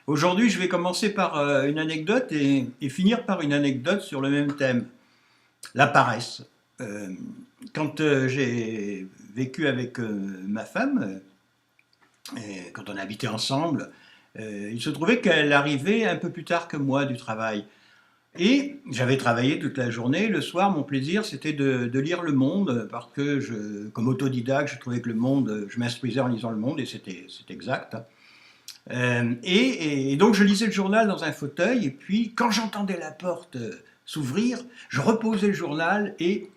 Aujourd'hui, je vais commencer par une anecdote et finir par une anecdote sur le même thème, la paresse. Euh, Quand j'ai vécu avec ma femme, et quand on habitait ensemble, il se trouvait qu'elle arrivait un peu plus tard que moi du travail. Et j'avais travaillé toute la journée. Le soir, mon plaisir, c'était de lire Le Monde, parce que, comme autodidacte, je trouvais que Le Monde, je m'instruisais en lisant Le Monde, et c'est exact. Et donc je lisais le journal dans un fauteuil, et puis quand j'entendais la porte s'ouvrir, je reposais le journal et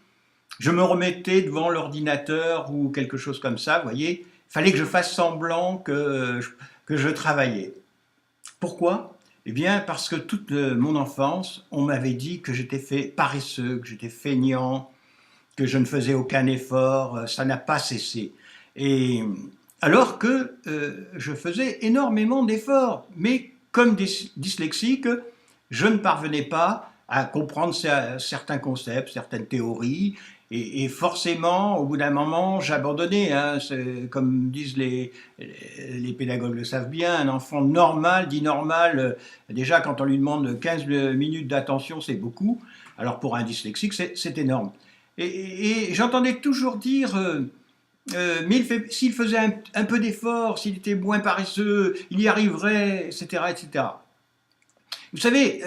je me remettais devant l'ordinateur ou quelque chose comme ça, vous voyez. Il fallait que je fasse semblant que je travaillais. Pourquoi? Eh bien parce que toute mon enfance, on m'avait dit que j'étais fait paresseux, que j'étais feignant, que je ne faisais aucun effort, ça n'a pas cessé. Et alors que je faisais énormément d'efforts, mais comme dyslexique, je ne parvenais pas à comprendre certains concepts, certaines théories, et forcément, au bout d'un moment, j'abandonnais. Hein. Comme disent les pédagogues le savent bien, un enfant normal, dit normal, déjà quand on lui demande 15 minutes d'attention, c'est beaucoup. Alors pour un dyslexique, c'est énorme. Et j'entendais toujours dire, mais s'il faisait un peu d'effort, s'il était moins paresseux, il y arriverait, etc. etc. Vous savez,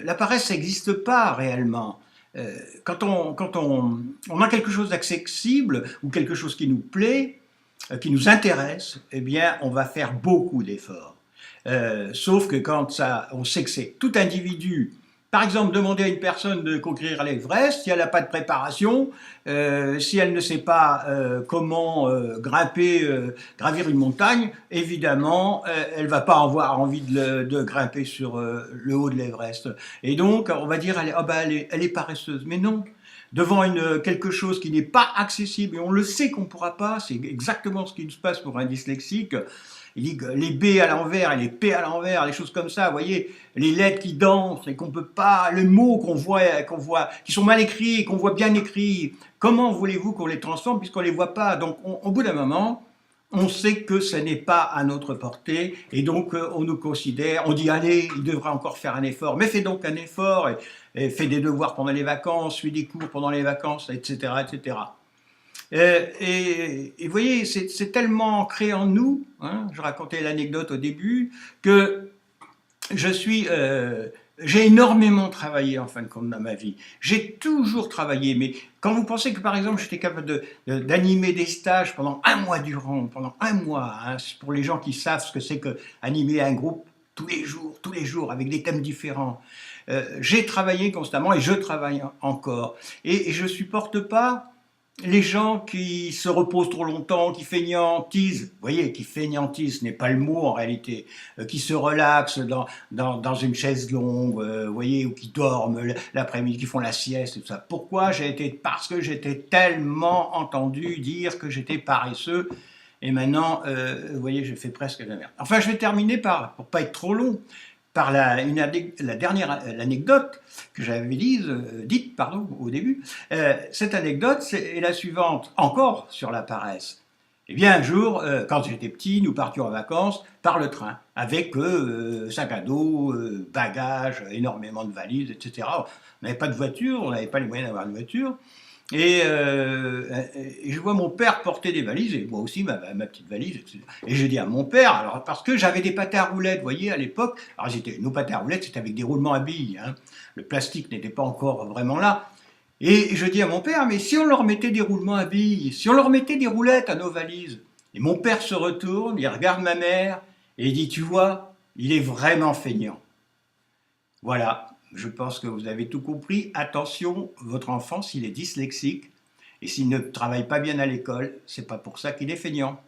la paresse, ça n'existe pas réellement. Quand on a quelque chose d'accessible ou quelque chose qui nous plaît, qui nous intéresse, eh bien, on va faire beaucoup d'efforts. Sauf que quand on sait que c'est tout individu. Par exemple, demander à une personne de conquérir l'Everest, si elle n'a pas de préparation, si elle ne sait pas comment gravir une montagne, évidemment, elle ne va pas avoir envie de grimper sur le haut de l'Everest. Et donc, on va dire, elle est paresseuse. Mais non, devant quelque chose qui n'est pas accessible, et on le sait qu'on ne pourra pas, c'est exactement ce qui se passe pour un dyslexique. Il dit que les B à l'envers et les P à l'envers, les choses comme ça, vous voyez, les lettres qui dansent et qu'on peut pas, les mots qui sont mal écrits et qu'on voit bien écrits, comment voulez-vous qu'on les transforme puisqu'on les voit pas? Donc, au bout d'un moment, on sait que ce n'est pas à notre portée et donc on nous considère, on dit allez, il devra encore faire un effort, mais fais donc un effort et fais des devoirs pendant les vacances, suis des cours pendant les vacances, etc., etc. Et vous voyez, c'est tellement ancré en nous, hein, je racontais l'anecdote au début, que je suis, j'ai énormément travaillé en fin de compte dans ma vie. J'ai toujours travaillé, mais quand vous pensez que par exemple j'étais capable d'animer des stages pendant un mois durant, pendant un mois, hein, pour les gens qui savent ce que c'est que animer un groupe tous les jours, avec des thèmes différents. J'ai travaillé constamment et je travaille encore. Et je supporte pas les gens qui se reposent trop longtemps, qui fainéantisent, vous voyez, qui fainéantisent, ce n'est pas le mot en réalité, qui se relaxent dans une chaise longue, vous voyez, ou qui dorment l'après-midi, qui font la sieste et tout ça. Pourquoi? Parce que j'étais tellement entendu dire que j'étais paresseux, et maintenant, vous voyez, je fais presque la merde. Enfin, je vais terminer pour pas être trop long, par la dernière l'anecdote que j'avais dite pardon, au début. Cette anecdote est la suivante, encore sur la paresse. Eh bien, un jour, quand j'étais petit, nous partions en vacances par le train, avec sac à dos, bagages, énormément de valises, etc. On n'avait pas de voiture, on n'avait pas les moyens d'avoir une voiture. Et je vois mon père porter des valises, et moi aussi ma petite valise, etc. Et je dis à mon père, alors parce que j'avais des patins à roulettes, vous voyez, à l'époque, alors nos patins à roulettes, c'était avec des roulements à billes, hein. Le plastique n'était pas encore vraiment là. Et je dis à mon père, mais si on leur mettait des roulements à billes, si on leur mettait des roulettes à nos valises, et mon père se retourne, il regarde ma mère, et il dit, tu vois, il est vraiment feignant. Voilà, je pense que vous avez tout compris. Attention, votre enfant, s'il est dyslexique et s'il ne travaille pas bien à l'école, c'est pas pour ça qu'il est feignant.